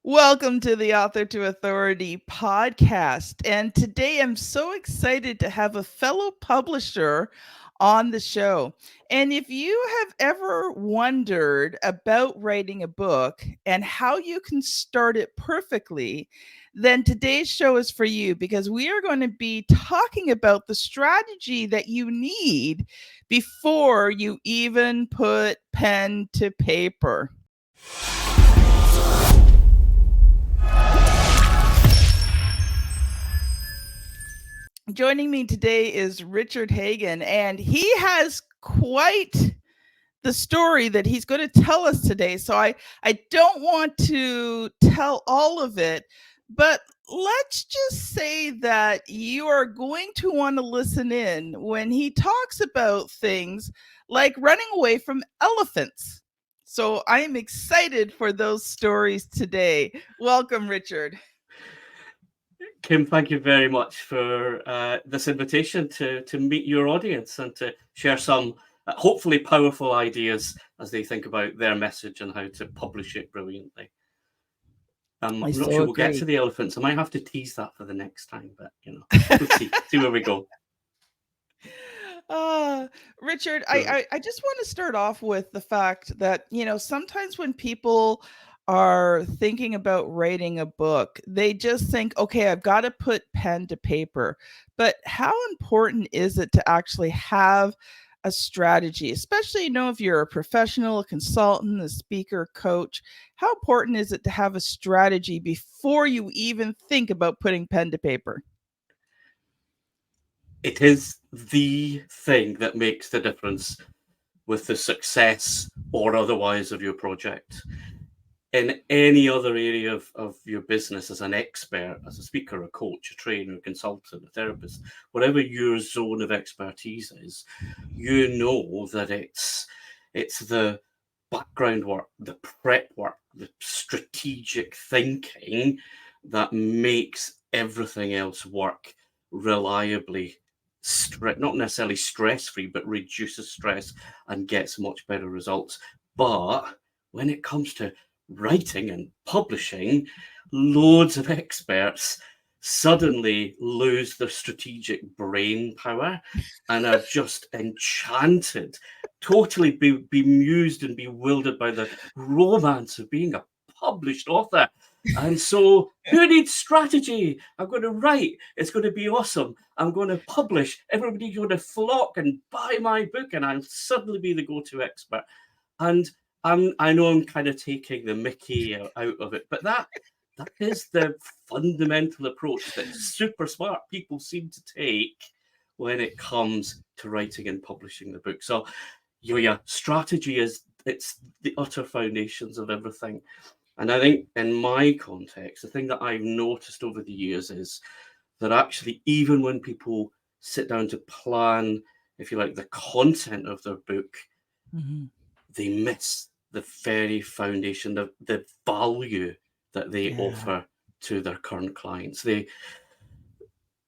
Welcome to the Author to Authority podcast. And today I'm so excited to have a fellow publisher on the show. And if you have ever wondered about writing a book and how you can start it perfectly, then today's show is for you because we are going to be talking about the strategy that you need before you even put pen to paper. Joining me today is Richard Hagen, and he has quite the story that he's going to tell us today. So I don't want to tell all of it, but let's just say that you are going to want to listen in when he talks about things like running away from elephants. So I am excited for those stories today. Welcome, Richard. Kim, thank you very much for this invitation to meet your audience and to share some hopefully powerful ideas as they think about their message and how to publish it brilliantly. I'm I not so sure we'll get to agree. the elephants. I might have to tease that for the next time, but we'll see where we go. Uh, Richard, Sure. I just want to start off with the fact that, sometimes when people are thinking about writing a book, they just think, okay, I've got to put pen to paper. But how important is it to actually have a strategy, especially, if you're a professional, a consultant, a speaker, coach? How important is it to have a strategy before you even think about putting pen to paper? It is the thing that makes the difference with the success or otherwise of your project. In any other area of your business as an expert, as a speaker, a coach, a trainer, a consultant, a therapist, whatever your zone of expertise is, you know that it's the background work, the prep work, the strategic thinking that makes everything else work reliably, not necessarily stress-free, but reduces stress and gets much better results. But when it comes to writing and publishing, loads of experts suddenly lose their strategic brain power and are just enchanted, totally bemused and bewildered by the romance of being a published author. And so, who needs strategy? I'm going to write. It's going to be awesome. I'm going to publish. Everybody's going to flock and buy my book, and I'll suddenly be the go-to expert. And I know I'm kind of taking the Mickey out of it, but that is the fundamental approach that super smart people seem to take when it comes to writing and publishing the book. So, yeah, strategy it's the utter foundations of everything. And I think in my context, the thing that I've noticed over the years is that actually, even when people sit down to plan, if you like, the content of their book, Mhm. they miss the very foundation, the value that they Yeah. offer to their current clients.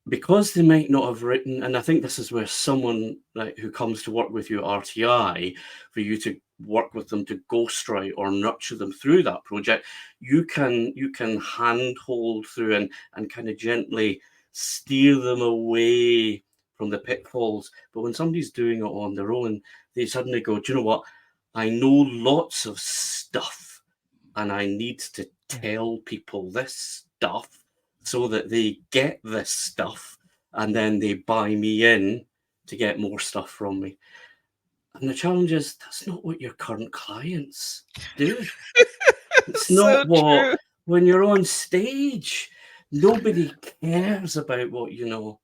Because they might not have written, and I think this is where someone like who comes to work with you at RTI, for you to work with them to ghostwrite or nurture them through that project, you can handhold through and kind of gently steer them away from the pitfalls. But when somebody's doing it on their own, they suddenly go, do you know what? I know lots of stuff and I need to Yeah. tell people this stuff so that they get this stuff and then they buy me in to get more stuff from me. And the challenge is that's not what your current clients do. It's So not what, true. when you're on stage, nobody cares about what you know.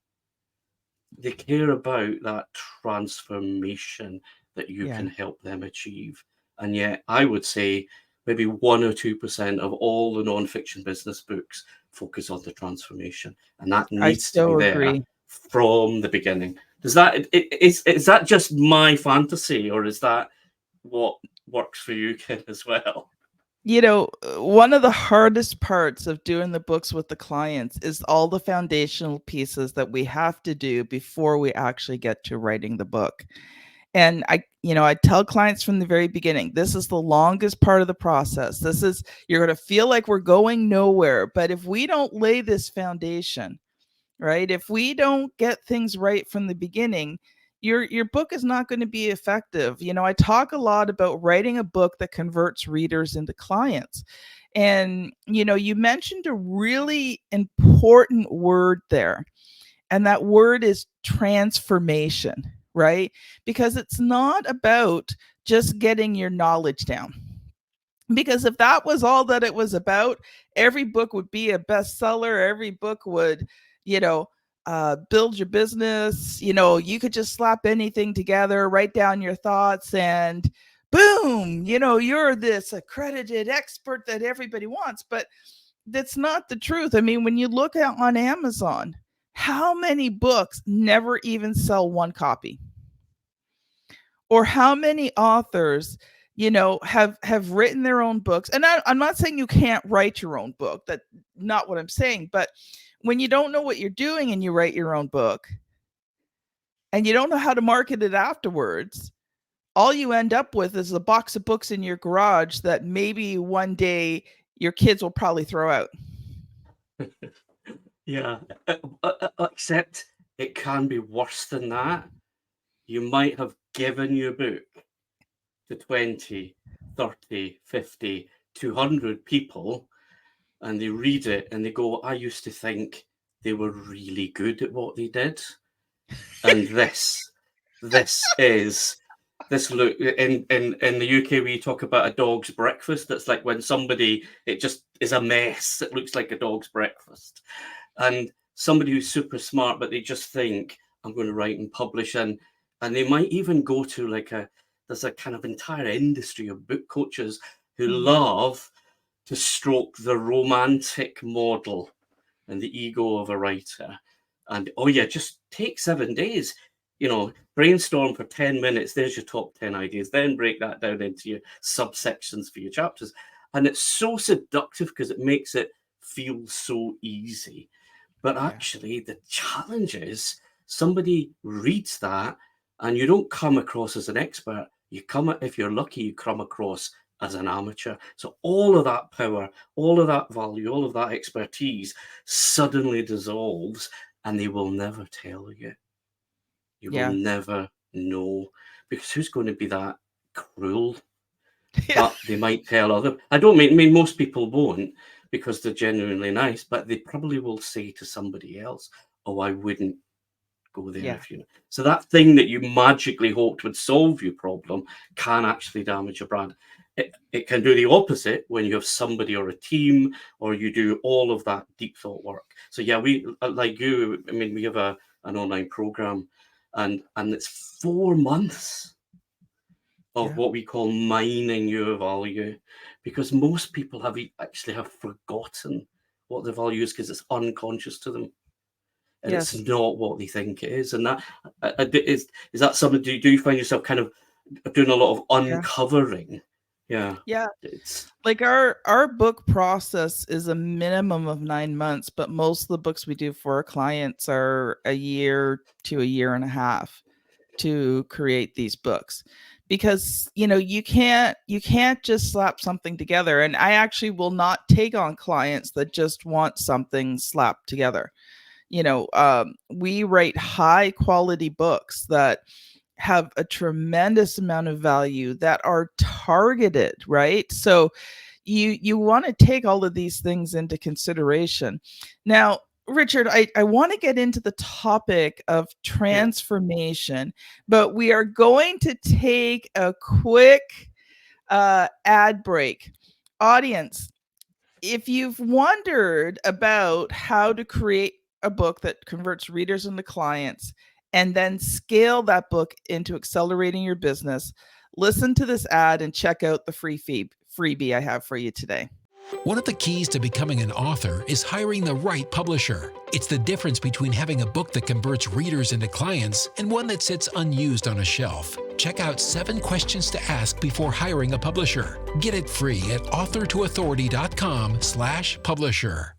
They care about that transformation that you Yeah, can help them achieve. And yet, I would say maybe 1 or 2% of all the non-fiction business books focus on the transformation, and that I needs to be so there agree. from the beginning. Does that is that just my fantasy, or is that what works for you, Ken, as well? One of the hardest parts of doing the books with the clients is all the foundational pieces that we have to do before we actually get to writing the book. And I tell clients from the very beginning, this is the longest part of the process. You're going to feel like we're going nowhere. But if we don't lay this foundation, right? If we don't get things right from the beginning, your book is not going to be effective. I talk a lot about writing a book that converts readers into clients. And you mentioned a really important word there. And that word is transformation, right? Because it's not about just getting your knowledge down. Because if that was all that it was about, every book would be a bestseller. Every book would, you know, build your business. You could just slap anything together, write down your thoughts, and boom, you're this accredited expert that everybody wants. But that's not the truth. I mean, when you look at on Amazon, how many books never even sell one copy? Or how many authors have written their own books? And I'm not saying you can't write your own book. That's not what I'm saying. But when you don't know what you're doing and you write your own book and you don't know how to market it afterwards, all you end up with is a box of books in your garage that maybe one day your kids will probably throw out. Yeah, except it can be worse than that. You might have given your book to 20, 30, 50, 200 people, and they read it and they go, I used to think they were really good at what they did. And this is this look in the UK we talk about a dog's breakfast. That's like when somebody, it just is a mess. It looks like a dog's breakfast. And somebody who's super smart, but they just think, I'm going to write and publish, and they might even go to there's a kind of entire industry of book coaches who love to stroke the romantic model and the ego of a writer. And oh yeah, just take 7 days, brainstorm for 10 minutes. There's your top 10 ideas. Then break that down into your subsections for your chapters. And it's so seductive because it makes it feel so easy. But actually, the challenge is somebody reads that and you don't come across as an expert. If you're lucky, you come across as an amateur. So all of that power, all of that value, all of that expertise suddenly dissolves, and they will never tell you. You will never know, because who's going to be that cruel? But they might tell other. I don't mean most people won't, because they're genuinely nice, but they probably will say to somebody else, oh, I wouldn't go there if you. So that thing that you magically hoped would solve your problem can actually damage your brand. It can do the opposite when you have somebody or a team, or you do all of that deep thought work. So yeah, we, like you, I mean, we have an online program, and it's 4 months of what we call mining your value, because most people actually have forgotten what the value is because it's unconscious to them. And it's not what they think it is. And that is that something, do you find yourself kind of doing a lot of uncovering? Yeah. It's like our book process is a minimum of 9 months, but most of the books we do for our clients are a year to a year and a half to create these books. Because you can't just slap something together. And I actually will not take on clients that just want something slapped together. We write high quality books that have a tremendous amount of value, that are targeted, right? So you want to take all of these things into consideration. Now, Richard, I want to get into the topic of transformation, but we are going to take a quick ad break. Audience, if you've wondered about how to create a book that converts readers into clients and then scale that book into accelerating your business, listen to this ad and check out the freebie I have for you today. One of the keys to becoming an author is hiring the right publisher. It's the difference between having a book that converts readers into clients and one that sits unused on a shelf. Check out 7 questions to ask before hiring a publisher. Get it free at authortoauthority.com/publisher.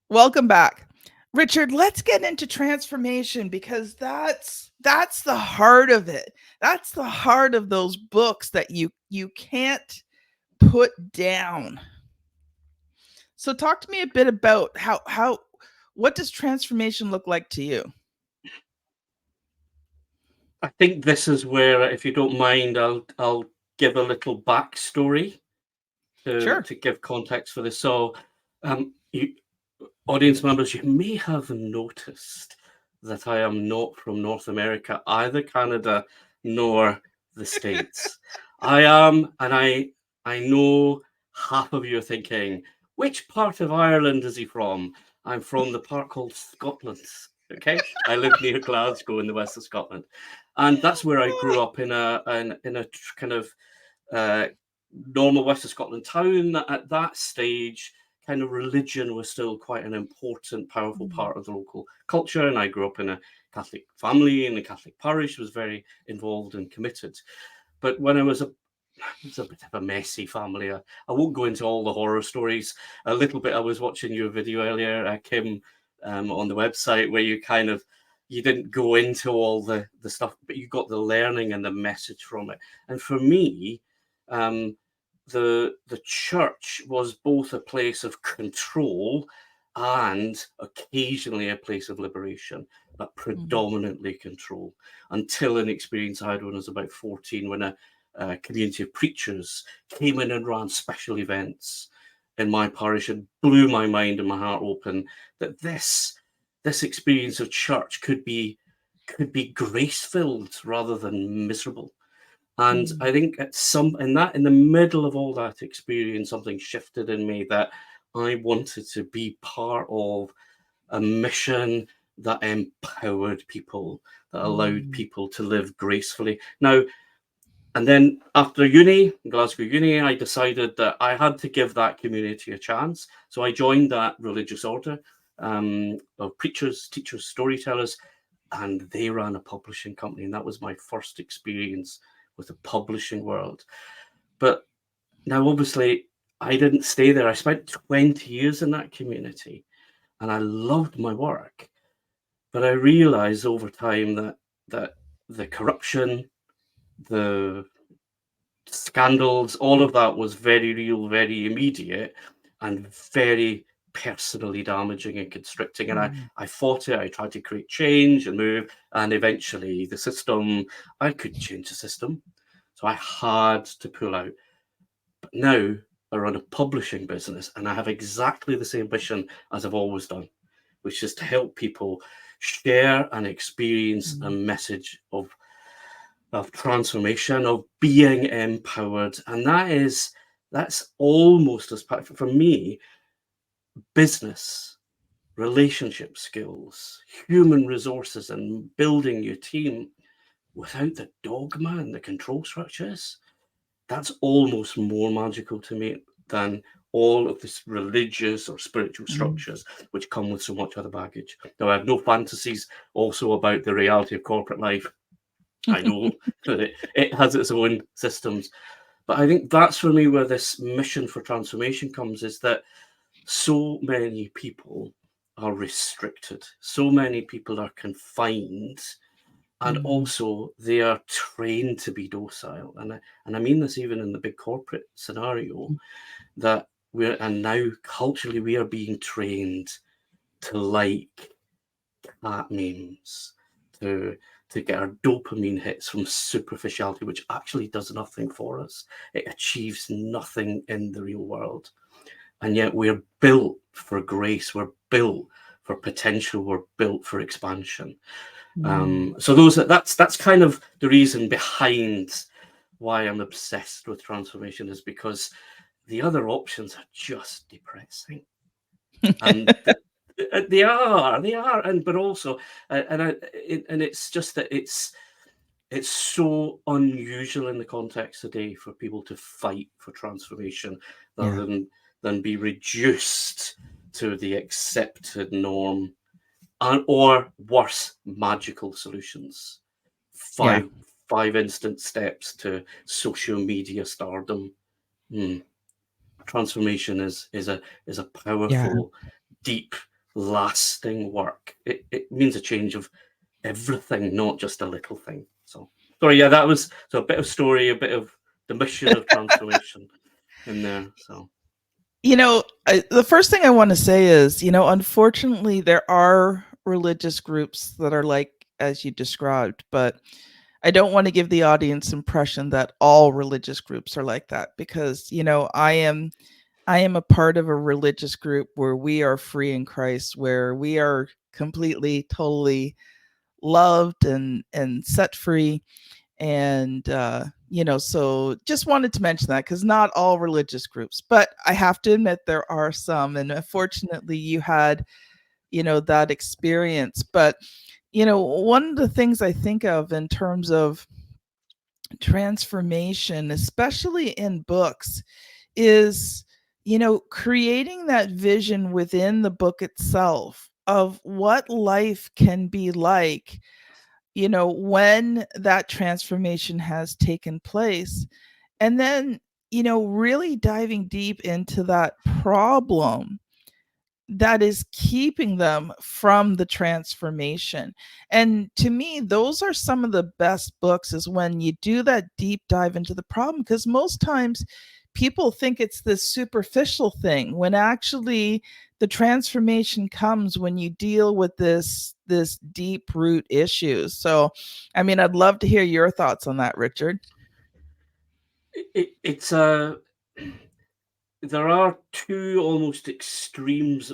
Welcome back. Richard, let's get into transformation, because that's the heart of it. That's the heart of those books that you can't put down. So talk to me a bit about how what does transformation look like to you? I think this is where, if you don't mind, I'll give a little backstory Sure. to give context for this. So, you, audience members, you may have noticed that I am not from North America, either Canada nor the States. I am, and I know half of you are thinking, which part of Ireland is he from? I'm from the part called Scotland. Okay, I live near Glasgow in the west of Scotland, and that's where I grew up in a kind of normal west of Scotland town. At that stage, kind of religion was still quite an important, powerful part of the local culture, and I grew up in a Catholic family in a Catholic parish. Was very involved and committed. But when it was a bit of a messy family. I won't go into all the horror stories. A little bit. I was watching your video earlier, Kim, on the website, where you didn't go into all the stuff, but you got the learning and the message from it. And for me, the church was both a place of control and occasionally a place of liberation, but predominantly control, until an experience I had when I was about 14, when a community of preachers came in and ran special events in my parish, and blew my mind and my heart open that this experience of church could be grace-filled rather than miserable. And I think in the middle of all that experience, something shifted in me, that I wanted to be part of a mission that empowered people, that allowed people to live gracefully. Now, and then after Glasgow Uni, I decided that I had to give that community a chance. So I joined that religious order of preachers, teachers, storytellers, and they ran a publishing company. And that was my first experience with the publishing world. But now, obviously, I didn't stay there. I spent 20 years in that community, and I loved my work. But I realized over time that the corruption, the scandals, all of that was very real, very immediate, and very personally damaging and constricting. And I fought it. I tried to create change and move, and eventually I couldn't change the system. So I had to pull out. But now I run a publishing business, and I have exactly the same mission as I've always done, which is to help people share and experience a message of transformation, of being empowered. And that's almost as powerful for me. Business, relationship skills, human resources, and building your team without the dogma and the control structures, that's almost more magical to me than all of this religious or spiritual structures which come with so much other baggage. Now, I have no fantasies also about the reality of corporate life. I know that it has its own systems. But I think that's for me where this mission for transformation comes, is that so many people are restricted. So many people are confined. And also they are trained to be docile. And I mean this even in the big corporate scenario, that now culturally we are being trained to like cat memes, to get our dopamine hits from superficiality, which actually does nothing for us. It achieves nothing in the real world. And yet we're built for grace, we're built for potential, we're built for expansion. So that's kind of the reason behind why I'm obsessed with transformation, is because the other options are just depressing. And they are, and but also, and it's just that it's so unusual in the context today for people to fight for transformation rather than be reduced to the accepted norm, or worse, magical solutions. Five instant steps to social media stardom. Transformation is a powerful, deep lasting work. It means a change of everything, not just a little thing. So, sorry, yeah, that was so a bit of story, a bit of the mission of transformation in there. So, The first thing I want to say is, unfortunately, there are religious groups that are like as you described, but I don't want to give the audience impression that all religious groups are like that because, I am a part of a religious group where we are free in Christ, where we are completely, totally loved and set free. And so just wanted to mention that because not all religious groups, but I have to admit there are some, and unfortunately you had that experience. But one of the things I think of in terms of transformation, especially in books, is creating that vision within the book itself of what life can be like when that transformation has taken place. And then really diving deep into that problem that is keeping them from the transformation. And to me, those are some of the best books, is when you do that deep dive into the problem, because most times people think it's this superficial thing when actually the transformation comes when you deal with this deep root issues. So I mean, I'd love to hear your thoughts on that, Richard. it's a there are two almost extremes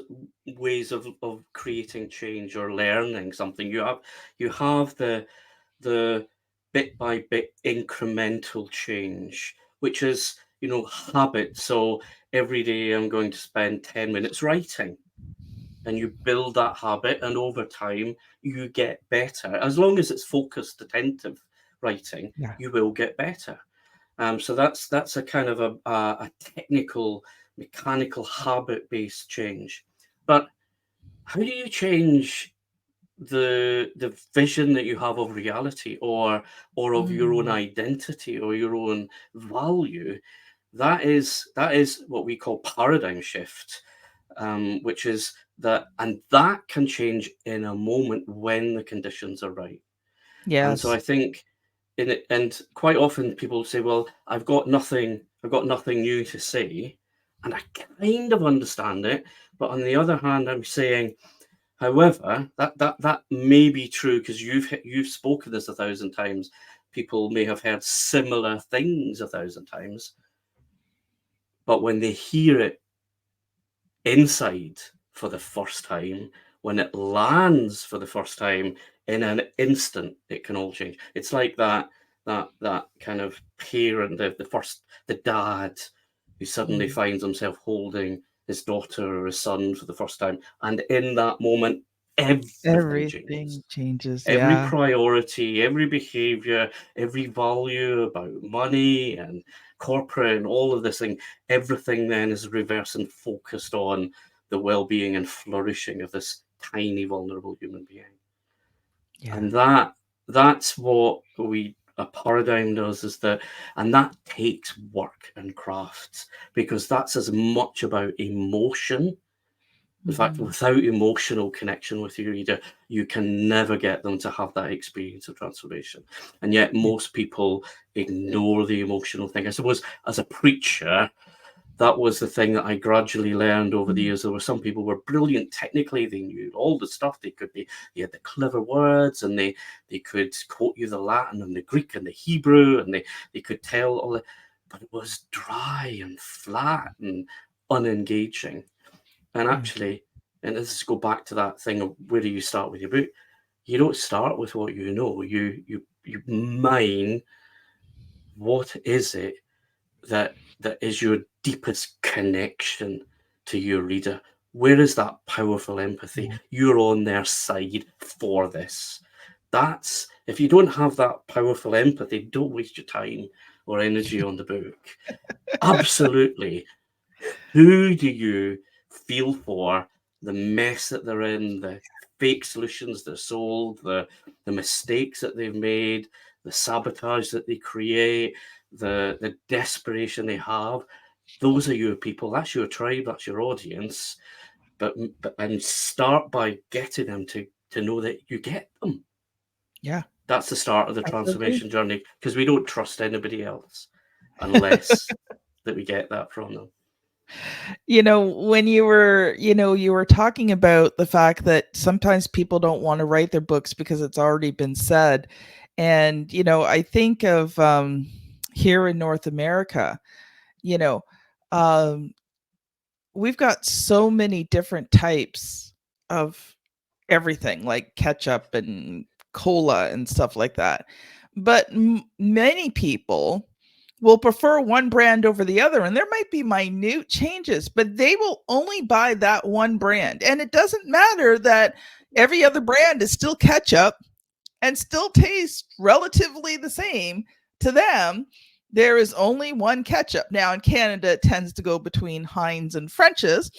ways of creating change or learning something. You have the bit by bit incremental change, which is habit. So every day I'm going to spend 10 minutes writing, and you build that habit, and over time you get better. As long as it's focused, attentive writing, Yeah. you will get better. So that's a kind of a technical, mechanical, habit-based change. But how do you change the vision that you have of reality, or of your own Mm. identity or your own value? That is what we call paradigm shift, which is that, and that can change in a moment when the conditions are right. And so Yes. I think in it, and quite often people say, well, I've got nothing new to say. And I kind of understand it, but on the other hand, I'm saying, however, that may be true because you've spoken this 1,000 times. People may have heard similar things 1,000 times, but when they hear it inside for the first time, when it lands for the first time, in an instant it can all change. It's like that kind of parent, the dad who suddenly Mm. finds himself holding his daughter or his son for the first time, and in that moment everything changes. Everything changes. Every Yeah. priority, every behavior, every value about money and corporate and all of this thing, everything then is reversed and focused on the well-being and flourishing of this tiny vulnerable human being. Yeah. And that's what we a paradigm does, is that, and that takes work and crafts, because that's as much about emotion. In fact, Mhm. without emotional connection with your reader, you can never get them to have that experience of transformation. And yet, Yeah. most people ignore the emotional thing. I suppose, as a preacher, that was the thing that I gradually learned over the Mm. years. There were some people who were brilliant technically; they knew all the stuff. They had the clever words, and they could quote you the Latin and the Greek and the Hebrew, and they could tell all the, but it was dry and flat and unengaging. And Yeah. actually, and let's go back to that thing of, where do you start with your book? You don't start with what you know. You mine, what is it that is your deepest connection to your reader? Where is that powerful empathy? Yeah. You're on their side for this. That's, if you don't have that powerful empathy, don't waste your time or energy on the book. Absolutely. Who do you feel for? The mess that they're in, the fake solutions they're sold, the mistakes that they've made, the sabotage that they create, the desperation they have. Those are your people. That's your tribe. That's your audience. and start by getting them to know that you get them. Yeah. That's the start of the Absolutely. transformation journey, because we don't trust anybody else unless that we get that from them. When you were talking about the fact that sometimes people don't want to write their books because it's already been said. And, I think of here in North America, um, we've got so many different types of everything, like ketchup and cola and stuff like that. But many people will prefer one brand over the other, and there might be minute changes, but they will only buy that one brand. And it doesn't matter that every other brand is still ketchup and still tastes relatively the same to them. There is only one ketchup. Now in Canada, it tends to go between Heinz and French's.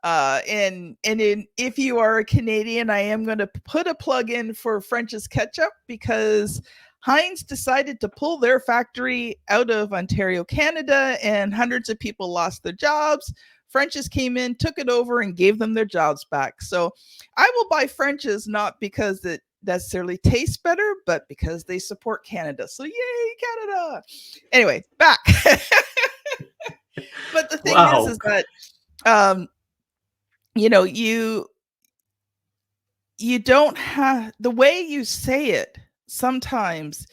If you are a Canadian, I am going to put a plug in for French's ketchup, because Heinz decided to pull their factory out of Ontario, Canada, and hundreds of people lost their jobs. French's came in, took it over, and gave them their jobs back. So I will buy French's not because it necessarily tastes better, but because they support Canada. So yay, Canada! Anyway, back. But the thing Wow. is that you don't have the way you say it sometimes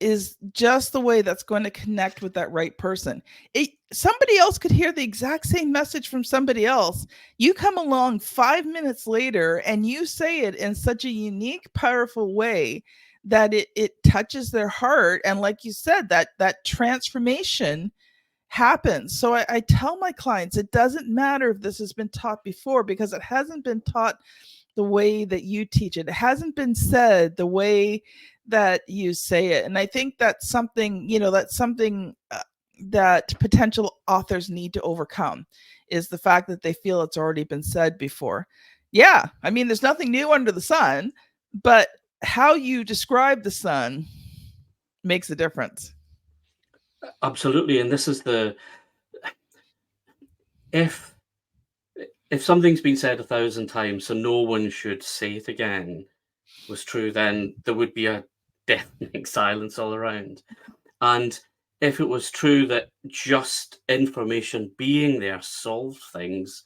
is just the way that's going to connect with that right person. Somebody else could hear the exact same message from somebody else. You come along 5 minutes later and you say it in such a unique, powerful way that it touches their heart. And like you said, that transformation happens. So I tell my clients, it doesn't matter if this has been taught before, because it hasn't been taught the way that you teach it. It hasn't been said the way that you say it. And I think that's something, that potential authors need to overcome, is the fact that they feel it's already been said before. Yeah, I mean, there's nothing new under the sun, but how you describe the sun makes a difference. Absolutely. And this is if something's been said 1,000 times, so no one should say it again, was true, then there would be a deafening silence all around. And if it was true that just information being there solved things,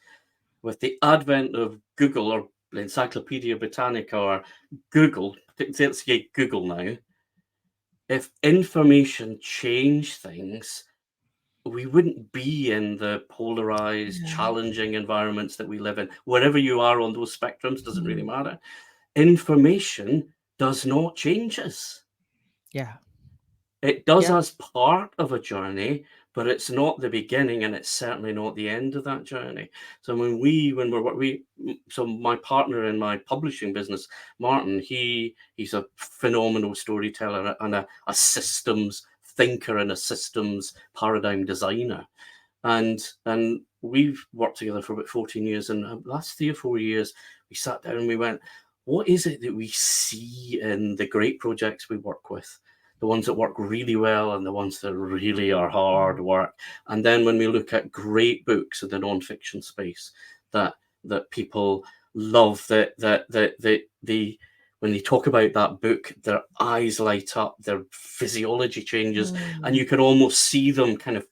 with the advent of Google or Encyclopedia Britannica or Google, let's get Google now, if information changed things, we wouldn't be in the polarized, challenging environments that we live in. Wherever you are on those spectrums, doesn't really matter. Information does not change us. Yeah. It does as part of a journey, but it's not the beginning, and it's certainly not the end of that journey. So so my partner in my publishing business, Martin, he's a phenomenal storyteller and a systems thinker and a systems paradigm designer. And we've worked together for about 14 years. And the last 3 or 4 years, we sat down and we went, what is it that we see in the great projects we work with? The ones that work really well and the ones that really are hard work. And then when we look at great books in the nonfiction space that people love, when they talk about that book, their eyes light up, their physiology changes, and you can almost see them kind of,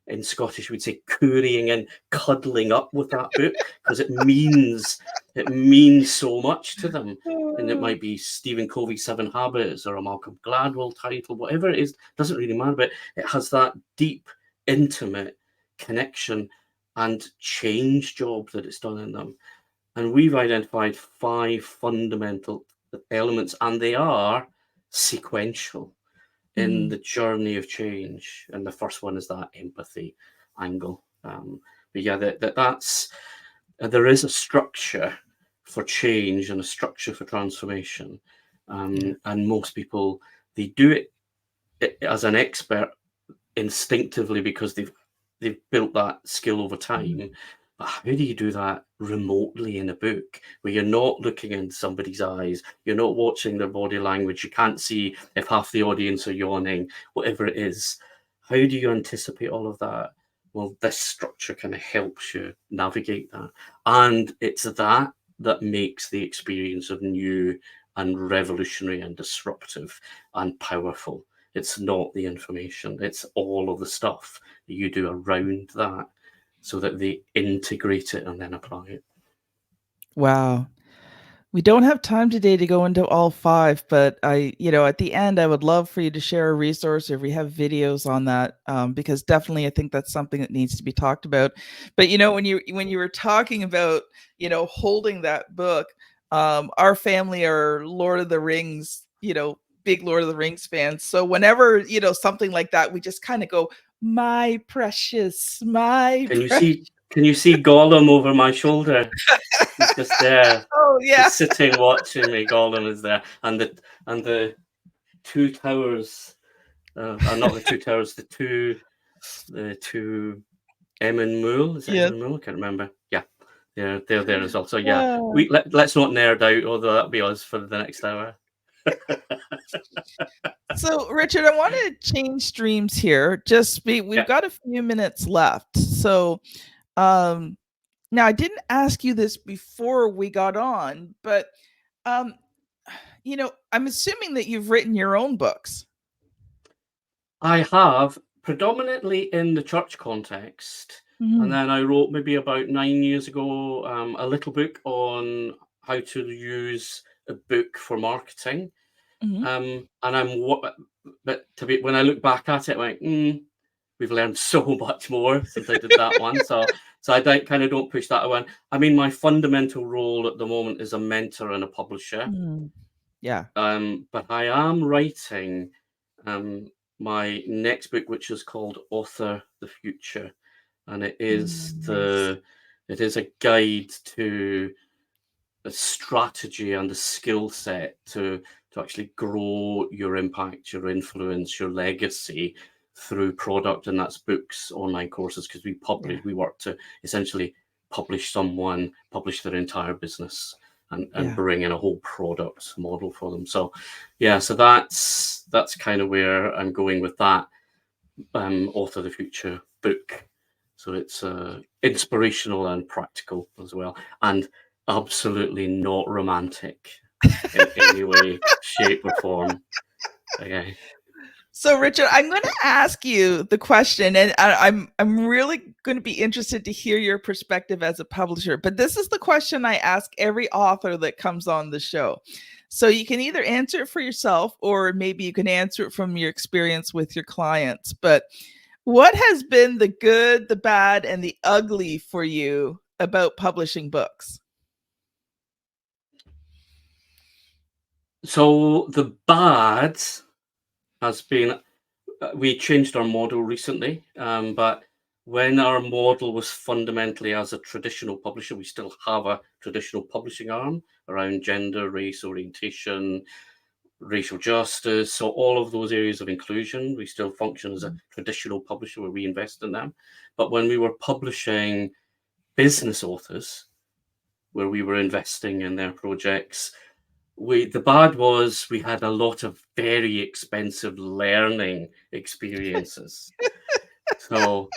in Scottish we'd say, currying and cuddling up with that book, because it means so much to them. And it might be Stephen Covey's 7 Habits or a Malcolm Gladwell title, whatever it is, doesn't really matter, but it has that deep, intimate connection and change job that it's done in them. And we've identified 5 fundamental elements, and they are sequential in the journey of change. And the first one is that empathy angle. But yeah, that's there is a structure for change and a structure for transformation. And most people, they do it as an expert instinctively because they've built that skill over time. But how do you do that remotely in a book where you're not looking in somebody's eyes, you're not watching their body language, you can't see if half the audience are yawning, whatever it is? How do you anticipate all of that? Well, this structure kind of helps you navigate that. And it's that makes the experience of new and revolutionary and disruptive and powerful. It's not the information, it's all of the stuff that you do around that so that they integrate it and then apply it. Wow. We don't have time today to go into all 5, but at the end, I would love for you to share a resource or if we have videos on that, because definitely I think that's something that needs to be talked about. But when you were talking about, holding that book, our family are Lord of the Rings, big Lord of the Rings fans. So whenever, something like that, we just kind of go, my precious, my Can precious. you see Gollum over my shoulder? He's just there. Oh yeah. Just sitting watching me. Gollum is there, and the two towers, not the two towers, the two Emin Mool. Is it Yes. Emin Mool? I can't remember. Yeah, they're there as well. So yeah, Wow. let's not nerd out, although that'll be us for the next hour. So, Richard, I want to change streams here. We've got a few minutes left. So, now I didn't ask you this before we got on, but I'm assuming that you've written your own books. I have, predominantly in the church context. And then I wrote maybe about 9 years ago a little book on how to use a book for marketing. And when I look back at it, I went, we've learned so much more since I did that one. So I don't push that one. I mean, my fundamental role at the moment is a mentor and a publisher. Yeah. But I am writing my next book, which is called Author the Future, and it is it is a guide to a strategy and a skill set to actually grow your impact, your influence, your legacy through product, and that's books, online courses, because we work to essentially publish their entire business and bring in a whole product model for them. So that's kind of where I'm going with that Author the Future book. So it's inspirational and practical as well, and absolutely not romantic in any way, shape, or form. Okay. So, Richard, I'm going to ask you the question, and I'm really going to be interested to hear your perspective as a publisher. But this is the question I ask every author that comes on the show. So you can either answer it for yourself, or maybe you can answer it from your experience with your clients. But what has been the good, the bad, and the ugly for you about publishing books? So the bad has been, we changed our model recently, but when our model was fundamentally as a traditional publisher, we still have a traditional publishing arm around gender, race, orientation, racial justice. So all of those areas of inclusion, we still function as a traditional publisher where we invest in them. But when we were publishing business authors, where we were investing in their projects, the bad was we had a lot of very expensive learning experiences. So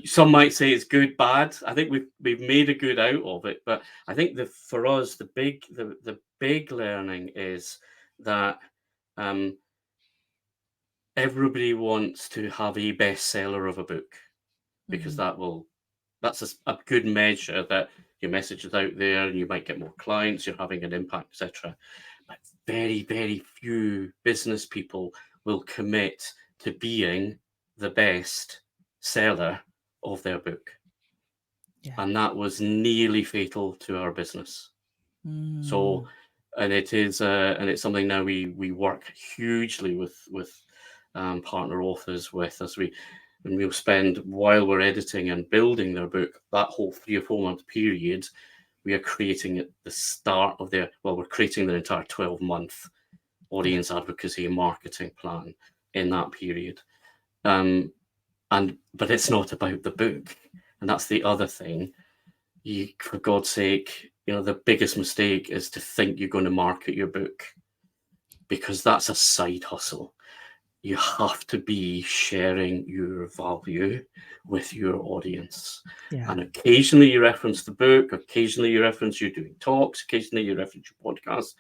some might say it's good, bad. I think we've made a good out of it, but I think for us the big learning is that everybody wants to have a bestseller of a book, because that's a good measure that your message is out there and you might get more clients, you're having an impact, etc. But very, very few business people will commit to being the best seller of their book. And that was nearly fatal to our business. So, and it's something now we work hugely with partner authors with, and we'll spend, while we're editing and building their book, that whole 3 or 4 month period, we are creating at the start of we're creating their entire 12-month audience advocacy and marketing plan in that period. But it's not about the book. And that's the other thing. For God's sake, the biggest mistake is to think you're going to market your book, because that's a side hustle. you have to be sharing your value with your audience. Yeah. And occasionally you reference the book, occasionally you reference you doing talks, occasionally you reference your podcast,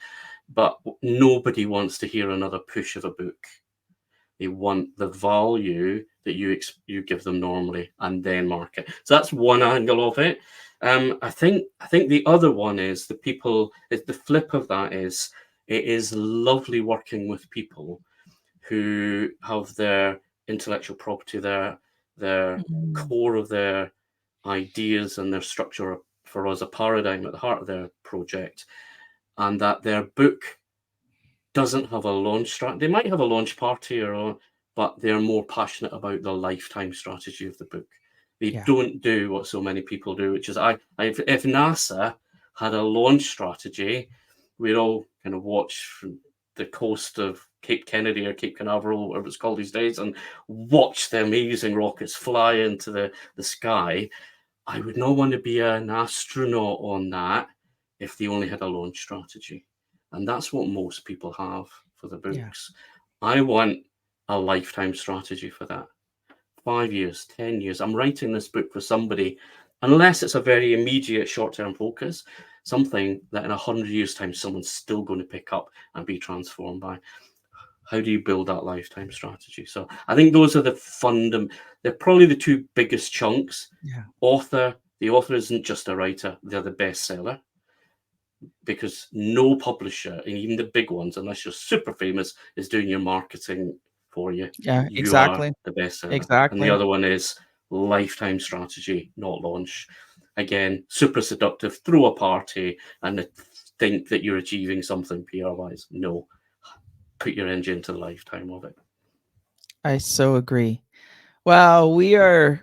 but nobody wants to hear another push of a book. They want the value that you give them normally and then market. So that's one angle of it. I think the other one is the flip of that is it is lovely working with people who have their intellectual property, their core of their ideas and their structure for us a paradigm at the heart of their project, and that their book doesn't have a launch strategy. They might have a launch party but they're more passionate about the lifetime strategy of the book. They don't do what so many people do, which is if NASA had a launch strategy, we'd all kind of watch from the coast of Cape Kennedy or Cape Canaveral, whatever it's called these days, and watch the amazing rockets fly into the sky. I would not want to be an astronaut on that if they only had a launch strategy. And that's what most people have for the books. I want a lifetime strategy for that. 5 years, 10 years. I'm writing this book for somebody, unless it's a very immediate short-term focus, something that in 100 years' time, someone's still going to pick up and be transformed by. How do you build that lifetime strategy? So I think those are they're probably the two biggest chunks. Yeah. The author isn't just a writer, they're the bestseller. Because no publisher, and even the big ones, unless you're super famous, is doing your marketing for you. Yeah, You exactly. are the bestseller. Exactly. And the other one is lifetime strategy, not launch. Again, super seductive, throw a party and think that you're achieving something PR-wise. No. Put your engine into the lifetime of it. I so agree. Wow, we are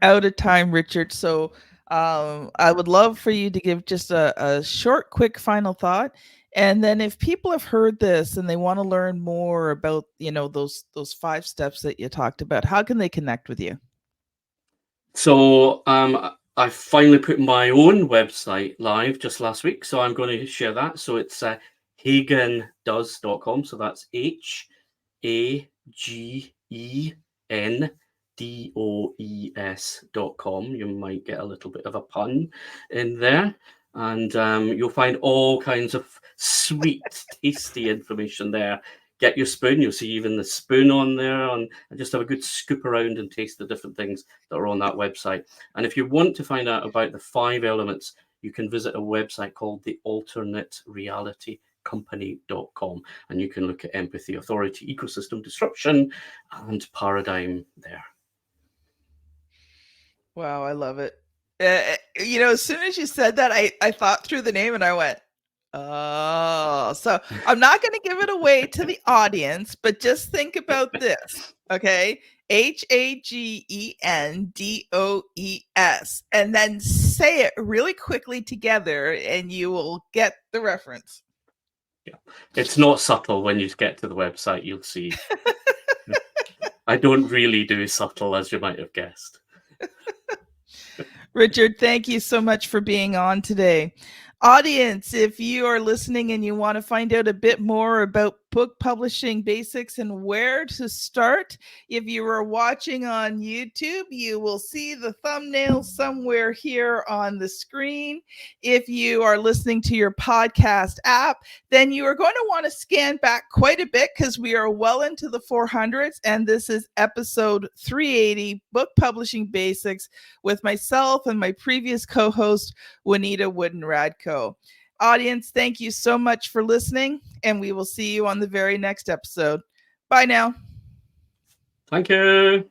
out of time, Richard. So I would love for you to give just a short, quick final thought. And then if people have heard this and they want to learn more about, those 5 steps that you talked about, how can they connect with you? So I finally put my own website live just last week. So I'm going to share that. So it's hagendoes.com. So that's HAGENDOES.com. You might get a little bit of a pun in there. And you'll find all kinds of sweet, tasty information there. Get your spoon. You'll see even the spoon on there, and just have a good scoop around and taste the different things that are on that website. And if you want to find out about the 5 elements, you can visit a website called the Alternate Reality Company.com, and you can look at empathy, authority, ecosystem disruption, and paradigm there. Wow, I love it. As soon as you said that, I thought through the name and I went, oh, so I'm not going to give it away to the audience, but just think about this, okay? HAGENDOES, and then say it really quickly together, and you will get the reference. Yeah, it's not subtle. When you get to the website, you'll see. I don't really do subtle, as you might have guessed. Richard, thank you so much for being on today. Audience, if you are listening and you want to find out a bit more about book publishing basics and where to start, if you are watching on YouTube, you will see the thumbnail somewhere here on the screen. If you are listening to your podcast app, then you are going to want to scan back quite a bit because we are well into the 400s, and this is episode 380, Book Publishing Basics, with myself and my previous co-host, Juanita Wooden-Radko. Audience, thank you so much for listening, and we will see you on the very next episode. Bye now. Thank you.